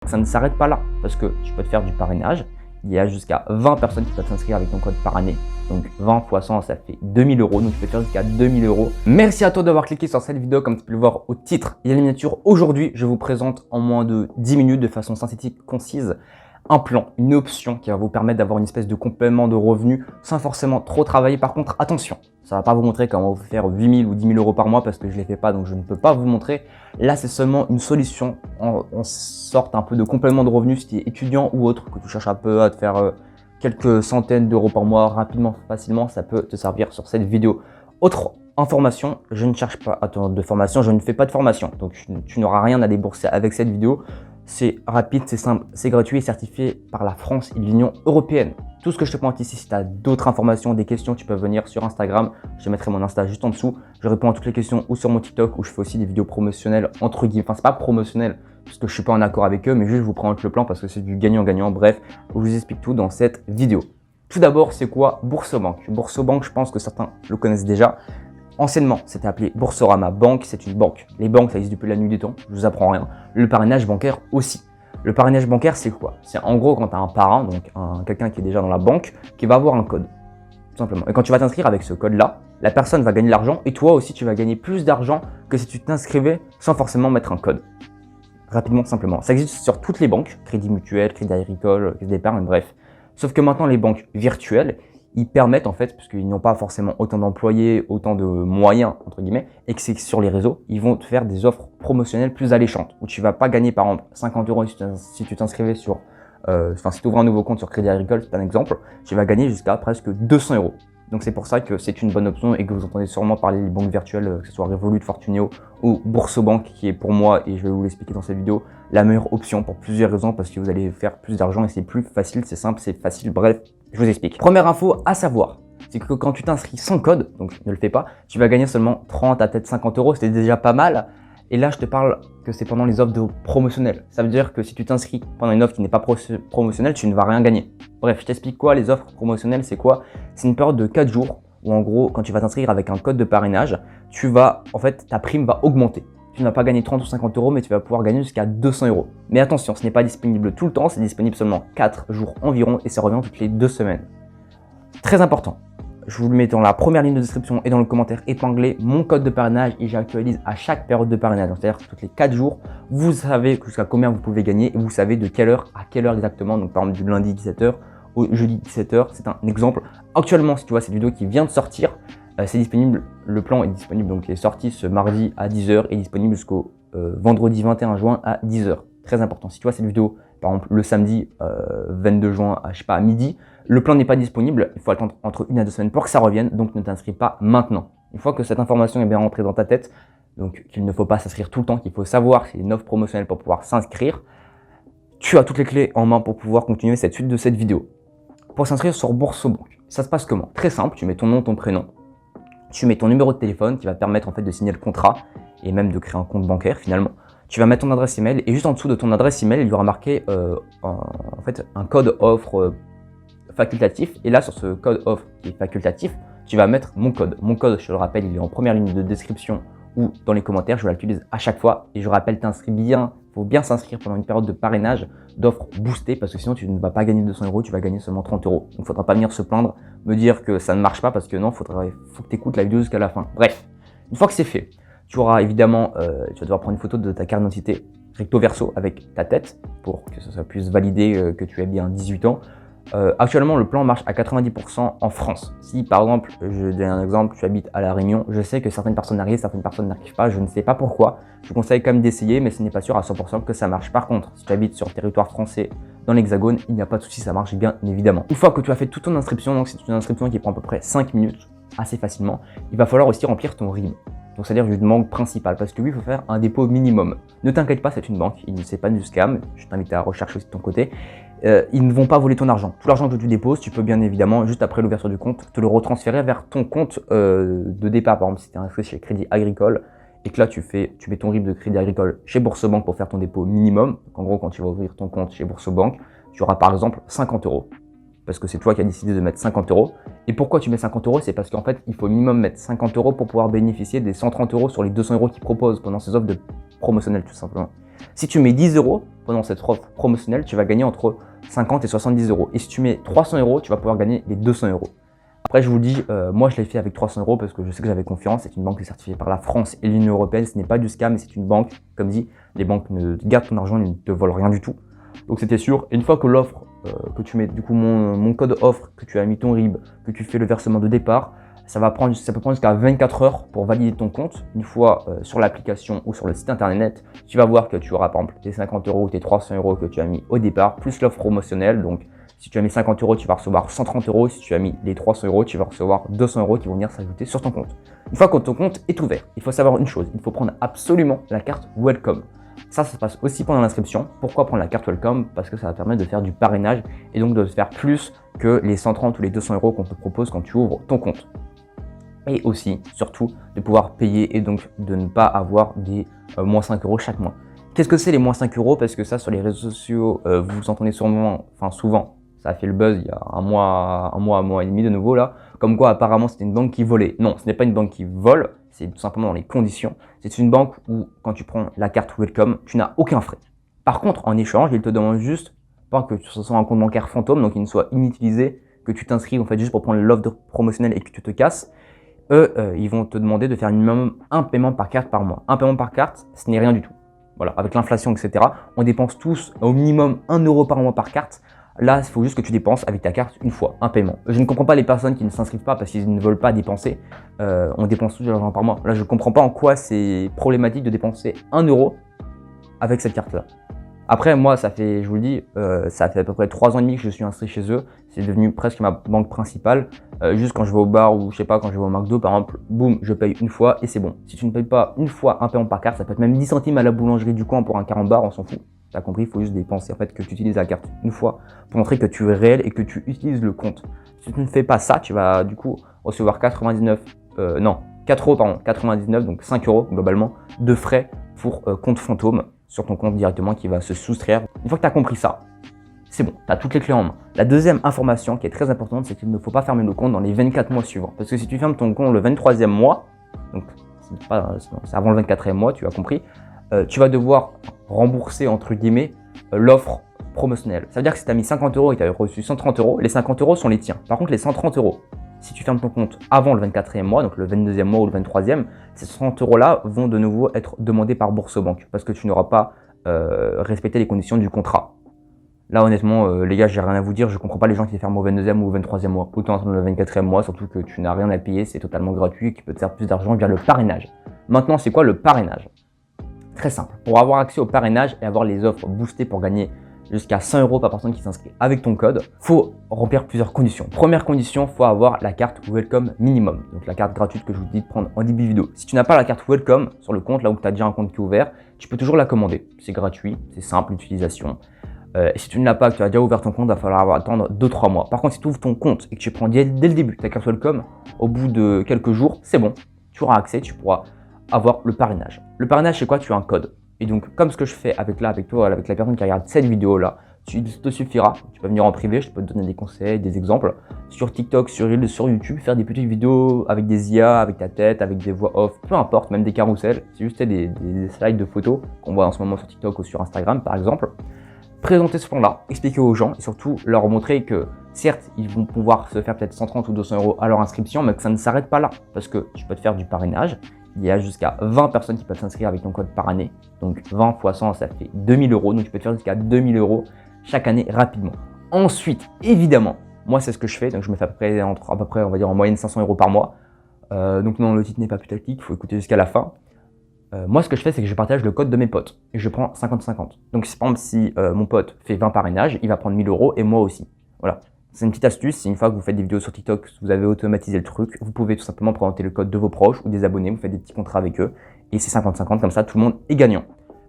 Ça ne s'arrête pas là, parce que tu peux te faire du parrainage. Il y a jusqu'à 20 personnes qui peuvent s'inscrire avec ton code par année. Donc 20 fois 100, ça fait 2000 euros. Donc tu peux te faire jusqu'à 2000 euros. Merci à toi d'avoir cliqué sur cette vidéo. Comme tu peux le voir au titre et à la miniature, aujourd'hui, je vous présente en moins de 10 minutes, de façon synthétique, concise, un plan, une option qui va vous permettre d'avoir une espèce de complément de revenus sans forcément trop travailler. Par contre, attention, ça ne va pas vous montrer comment vous faire 8000 ou 10 000 euros par mois parce que je ne les fais pas, donc je ne peux pas vous montrer. Là, c'est seulement une solution en sorte un peu de complément de revenus si tu es étudiant ou autre, que tu cherches un peu à te faire quelques centaines d'euros par mois rapidement, facilement, ça peut te servir sur cette vidéo. Autre information, je ne cherche pas de formation, je ne fais pas de formation, donc tu n'auras rien à débourser avec cette vidéo. C'est rapide, c'est simple, c'est gratuit et certifié par la France et l'Union européenne. Tout ce que je te pointe ici, si tu as d'autres informations, des questions, tu peux venir sur Instagram. Je mettrai mon Insta juste en dessous. Je réponds à toutes les questions ou sur mon TikTok où je fais aussi des vidéos promotionnelles entre guillemets. Enfin, c'est pas promotionnel parce que je suis pas en accord avec eux, mais juste je vous présente le plan parce que c'est du gagnant-gagnant. Bref, je vous explique tout dans cette vidéo. Tout d'abord, c'est quoi Boursobank? Boursobank, je pense que certains le connaissent déjà. Anciennement, c'était appelé Boursorama Banque, c'est une banque. Les banques, ça existe depuis la nuit des temps, je vous apprends rien. Le parrainage bancaire aussi. Le parrainage bancaire, c'est quoi? C'est en gros quand tu as un parrain, donc quelqu'un qui est déjà dans la banque, qui va avoir un code, tout simplement. Et quand tu vas t'inscrire avec ce code-là, la personne va gagner de l'argent et toi aussi, tu vas gagner plus d'argent que si tu t'inscrivais sans forcément mettre un code. Rapidement, simplement. Ça existe sur toutes les banques, Crédit Mutuel, Crédit Agricole, Caisse d'épargne, bref. Sauf que maintenant, les banques virtuelles, ils permettent en fait, parce qu'ils n'ont pas forcément autant d'employés, autant de moyens, entre guillemets, et que c'est sur les réseaux, ils vont te faire des offres promotionnelles plus alléchantes, où tu vas pas gagner par exemple 50 euros si tu t'inscrivais sur, si tu ouvres un nouveau compte sur Crédit Agricole, c'est un exemple, tu vas gagner jusqu'à presque 200 euros. Donc c'est pour ça que c'est une bonne option et que vous entendez sûrement parler des banques virtuelles, que ce soit Revolut, Fortuneo ou Boursobank, qui est pour moi, et je vais vous l'expliquer dans cette vidéo, la meilleure option pour plusieurs raisons, parce que vous allez faire plus d'argent et c'est plus facile, c'est simple, c'est facile, bref, je vous explique. Première info à savoir, c'est que quand tu t'inscris sans code, donc ne le fais pas, tu vas gagner seulement 30 à peut-être 50 euros, c'était déjà pas mal. Et là, je te parle que c'est pendant les offres promotionnelles. Ça veut dire que si tu t'inscris pendant une offre qui n'est pas promotionnelle, tu ne vas rien gagner. Bref, je t'explique quoi, les offres promotionnelles, c'est quoi? C'est une période de 4 jours où en gros, quand tu vas t'inscrire avec un code de parrainage, en fait, ta prime va augmenter. Tu ne vas pas gagner 30 ou 50 euros, mais tu vas pouvoir gagner jusqu'à 200 euros. Mais attention, ce n'est pas disponible tout le temps, c'est disponible seulement 4 jours environ et ça revient toutes les 2 semaines. Très important. Je vous le mets dans la première ligne de description et dans le commentaire épinglé, mon code de parrainage et j'actualise à chaque période de parrainage. C'est-à-dire que toutes les 4 jours, vous savez jusqu'à combien vous pouvez gagner et vous savez de quelle heure à quelle heure exactement. Donc par exemple du lundi 17h au jeudi 17h, c'est un exemple. Actuellement, si tu vois cette vidéo qui vient de sortir, c'est disponible, le plan est disponible, donc il est sorti ce mardi à 10h et disponible jusqu'au vendredi 21 juin à 10h. Très important. Si tu vois cette vidéo, par exemple le samedi 22 juin à, je sais pas, à midi, le plan n'est pas disponible, il faut attendre entre 1 à 2 semaines pour que ça revienne, donc ne t'inscris pas maintenant. Une fois que cette information est bien rentrée dans ta tête, donc qu'il ne faut pas s'inscrire tout le temps, qu'il faut savoir qu'il y a une offre promotionnelle pour pouvoir s'inscrire, tu as toutes les clés en main pour pouvoir continuer cette suite de cette vidéo. Pour s'inscrire sur Boursobank, ça se passe comment? Très simple, tu mets ton nom, ton prénom, tu mets ton numéro de téléphone qui va te permettre en fait de signer le contrat et même de créer un compte bancaire finalement. Tu vas mettre ton adresse email et juste en dessous de ton adresse email, il y aura marqué en fait un code offre facultatif. Et là, sur ce code offre qui est facultatif, tu vas mettre mon code. Mon code, je te le rappelle, il est en première ligne de description ou dans les commentaires. Je l'utilise à chaque fois. Et je rappelle, t'inscris bien. Il faut bien s'inscrire pendant une période de parrainage d'offres boostées parce que sinon, tu ne vas pas gagner 200 euros, tu vas gagner seulement 30 euros. Donc, il ne faudra pas venir se plaindre, me dire que ça ne marche pas parce que non, faut que tu écoutes la vidéo jusqu'à la fin. Bref, une fois que c'est fait, tu auras évidemment, tu vas devoir prendre une photo de ta carte d'identité recto verso avec ta tête pour que ça puisse valider que tu aies bien 18 ans. Actuellement, le plan marche à 90% en France. Si par exemple, je donne un exemple, tu habites à La Réunion, je sais que certaines personnes arrivent, certaines personnes n'arrivent pas, je ne sais pas pourquoi. Je vous conseille quand même d'essayer, mais ce n'est pas sûr à 100% que ça marche. Par contre, si tu habites sur le territoire français, dans l'Hexagone, il n'y a pas de souci, ça marche bien évidemment. Une fois que tu as fait toute ton inscription, donc c'est une inscription qui prend à peu près 5 minutes, assez facilement, il va falloir aussi remplir ton RIB. Donc c'est-à-dire une banque principale, parce que oui, il faut faire un dépôt minimum. Ne t'inquiète pas, c'est une banque, il ne sait pas du scam, je t'invite à rechercher aussi de ton côté. Ils ne vont pas voler ton argent. Tout l'argent que tu déposes, tu peux bien évidemment, juste après l'ouverture du compte, te le retransférer vers ton compte de départ. Par exemple, si tu es inscrit chez Crédit Agricole et que là tu mets ton RIB de Crédit Agricole chez Boursobank pour faire ton dépôt minimum. Donc en gros, quand tu vas ouvrir ton compte chez Boursobank, tu auras par exemple 50 euros. Parce que c'est toi qui as décidé de mettre 50 euros. Et pourquoi tu mets 50 euros? C'est parce qu'en fait, il faut au minimum mettre 50 euros pour pouvoir bénéficier des 130 euros sur les 200 euros qu'ils proposent pendant ces offres promotionnelles, tout simplement. Si tu mets 10 euros pendant cette offre promotionnelle, tu vas gagner entre 50 et 70 euros. Et si tu mets 300 euros, tu vas pouvoir gagner les 200 euros. Après, je vous le dis, moi je l'ai fait avec 300 euros parce que je sais que j'avais confiance. C'est une banque qui est certifiée par la France et l'Union Européenne. Ce n'est pas du scam, mais c'est une banque. Comme dit, les banques ne gardent ton argent, ils ne te volent rien du tout. Donc c'était sûr. Et une fois que l'offre, que tu mets du coup mon code offre, que tu as mis ton RIB, que tu fais le versement de départ, ça peut prendre jusqu'à 24 heures pour valider ton compte. Une fois sur l'application ou sur le site internet, tu vas voir que tu auras par exemple tes 50 euros ou tes 300 euros que tu as mis au départ, plus l'offre promotionnelle. Donc si tu as mis 50 euros, tu vas recevoir 130 euros. Si tu as mis les 300 euros, tu vas recevoir 200 euros qui vont venir s'ajouter sur ton compte. Une fois que ton compte est ouvert, il faut savoir une chose, il faut prendre absolument la carte Welcome. Ça se passe aussi pendant l'inscription. Pourquoi prendre la carte Welcome? Parce que ça va permettre de faire du parrainage et donc de faire plus que les 130 ou les 200 euros qu'on te propose quand tu ouvres ton compte. Et aussi, surtout, de pouvoir payer et donc de ne pas avoir des moins 5 euros chaque mois. Qu'est-ce que c'est les moins 5 euros? Parce que ça, sur les réseaux sociaux, vous entendez souvent, ça a fait le buzz il y a un mois et demi de nouveau là, comme quoi apparemment c'était une banque qui volait. Non, ce n'est pas une banque qui vole, c'est tout simplement dans les conditions. C'est une banque où quand tu prends la carte Welcome, tu n'as aucun frais. Par contre, en échange, ils te demandent juste pas que ce soit un compte bancaire fantôme, donc il ne soit inutilisé, que tu t'inscrives en fait juste pour prendre l'offre promotionnelle et que tu te casses. Eux, ils vont te demander de faire minimum un paiement par carte par mois. Un paiement par carte, ce n'est rien du tout. Voilà, avec l'inflation, etc., on dépense tous au minimum 1 euro par mois par carte. Là, il faut juste que tu dépenses avec ta carte une fois, un paiement. Je ne comprends pas les personnes qui ne s'inscrivent pas parce qu'ils ne veulent pas dépenser. On dépense tout de l'argent par mois. Là, je ne comprends pas en quoi c'est problématique de dépenser 1 euro avec cette carte-là. Après, moi, ça fait, je vous le dis, ça fait à peu près 3 ans et demi que je suis inscrit chez eux. C'est devenu presque ma banque principale. Juste quand je vais au bar ou je sais pas, quand je vais au McDo, par exemple, boum, je paye une fois et c'est bon. Si tu ne payes pas une fois un paiement par carte, ça peut être même 10 centimes à la boulangerie du coin pour un carambar, on s'en fout. T'as compris, il faut juste dépenser en fait que tu utilises la carte une fois pour montrer que tu es réel et que tu utilises le compte. Si tu ne fais pas ça, tu vas du coup recevoir 4 euros, 99, donc 5 euros globalement, de frais pour compte fantôme sur ton compte directement qui va se soustraire. Une fois que tu as compris ça, c'est bon, tu as toutes les clés en main. La deuxième information qui est très importante, c'est qu'il ne faut pas fermer le compte dans les 24 mois suivants. Parce que si tu fermes ton compte le 23e mois, donc c'est avant le 24e mois, tu as compris, tu vas devoir rembourser entre guillemets l'offre promotionnelle. Ça veut dire que si tu as mis 50 euros et tu as reçu 130 euros, les 50 euros sont les tiens. Par contre, les 130 euros, si tu fermes ton compte avant le 24e mois, donc le 22e mois ou le 23e, ces 130 euros-là vont de nouveau être demandés par Boursorama parce que tu n'auras pas respecté les conditions du contrat. Là, honnêtement, les gars, j'ai rien à vous dire. Je comprends pas les gens qui ferment au 22e ou au 23e mois. Autant attendre le 24e mois, surtout que tu n'as rien à payer, c'est totalement gratuit et que tu peux te faire plus d'argent via le parrainage. Maintenant, c'est quoi le parrainage? Très simple. Pour avoir accès au parrainage et avoir les offres boostées pour gagner jusqu'à 100 euros par personne qui s'inscrit avec ton code, faut remplir plusieurs conditions. Première condition, faut avoir la carte Welcome minimum, donc la carte gratuite que je vous dis de prendre en début vidéo. Si tu n'as pas la carte Welcome sur le compte, là où tu as déjà un compte qui est ouvert, tu peux toujours la commander. C'est gratuit, c'est simple l'utilisation. Et si tu ne l'as pas, que tu as déjà ouvert ton compte, il va falloir attendre 2-3 mois. Par contre, si tu ouvres ton compte et que tu prends dès le début ta carte Welcome, au bout de quelques jours, c'est bon, tu auras accès, tu pourras avoir le parrainage. Le parrainage, c'est quoi? Tu as un code. Et donc, comme ce que je fais avec toi, avec la personne qui regarde cette vidéo-là, il te suffira, tu peux venir en privé, je peux te donner des conseils, des exemples, sur TikTok, sur Reels, sur YouTube, faire des petites vidéos avec des IA, avec ta tête, avec des voix off, peu importe, même des carousels, c'est juste des slides de photos qu'on voit en ce moment sur TikTok ou sur Instagram, par exemple. Présenter ce plan-là, expliquer aux gens et surtout leur montrer que certes, ils vont pouvoir se faire peut-être 130 ou 200 euros à leur inscription, mais que ça ne s'arrête pas là, parce que tu peux te faire du parrainage. Il y a jusqu'à 20 personnes qui peuvent s'inscrire avec ton code par année. Donc 20 x 100, ça fait 2000 euros. Donc tu peux te faire jusqu'à 2000 euros chaque année rapidement. Ensuite, évidemment, moi c'est ce que je fais. Donc je me fais à peu près, on va dire en moyenne 500 euros par mois. Donc non, le titre n'est pas putaclic, il faut écouter jusqu'à la fin. Moi ce que je fais, c'est que je partage le code de mes potes. Et je prends 50-50. Donc par exemple, si mon pote fait 20 parrainages, il va prendre 1000 euros et moi aussi. Voilà. C'est une petite astuce, c'est une fois que vous faites des vidéos sur TikTok, vous avez automatisé le truc, vous pouvez tout simplement présenter le code de vos proches ou des abonnés, vous faites des petits contrats avec eux, et c'est 50-50, comme ça tout le monde est gagnant.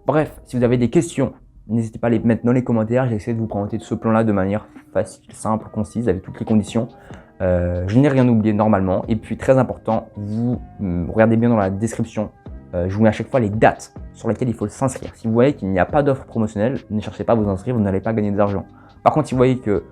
Bref, si vous avez des questions, n'hésitez pas à les mettre dans les commentaires, j'ai essayé de vous présenter ce plan-là de manière facile, simple, concise, avec toutes les conditions. Je n'ai rien oublié normalement, et puis très important, vous regardez bien dans la description, je vous mets à chaque fois les dates sur lesquelles il faut s'inscrire. Si vous voyez qu'il n'y a pas d'offre promotionnelle, ne cherchez pas à vous inscrire, vous n'allez pas gagner d'argent. Par contre, si vous voyez que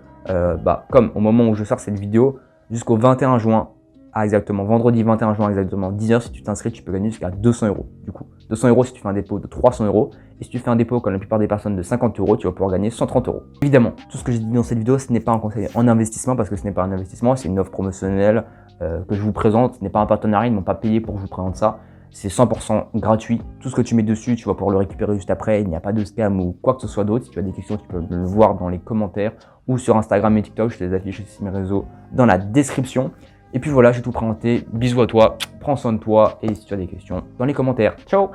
comme au moment où je sors cette vidéo, jusqu'au 21 juin, à exactement vendredi 21 juin, exactement 10h, si tu t'inscris, tu peux gagner jusqu'à 200 euros. Du coup, 200 € si tu fais un dépôt de 300 €. Et si tu fais un dépôt, comme la plupart des personnes, de 50 €, tu vas pouvoir gagner 130 €. Évidemment, tout ce que j'ai dit dans cette vidéo, ce n'est pas un conseil en investissement parce que ce n'est pas un investissement, c'est une offre promotionnelle que je vous présente. Ce n'est pas un partenariat, ils ne m'ont pas payé pour que je vous présente ça. C'est 100% gratuit. Tout ce que tu mets dessus, tu vas pouvoir le récupérer juste après. Il n'y a pas de scam ou quoi que ce soit d'autre. Si tu as des questions, tu peux le voir dans les commentaires ou sur Instagram et TikTok. Je te les affiche sur mes réseaux dans la description. Et puis voilà, j'ai tout présenté. Bisous à toi, prends soin de toi et si tu as des questions, dans les commentaires. Ciao!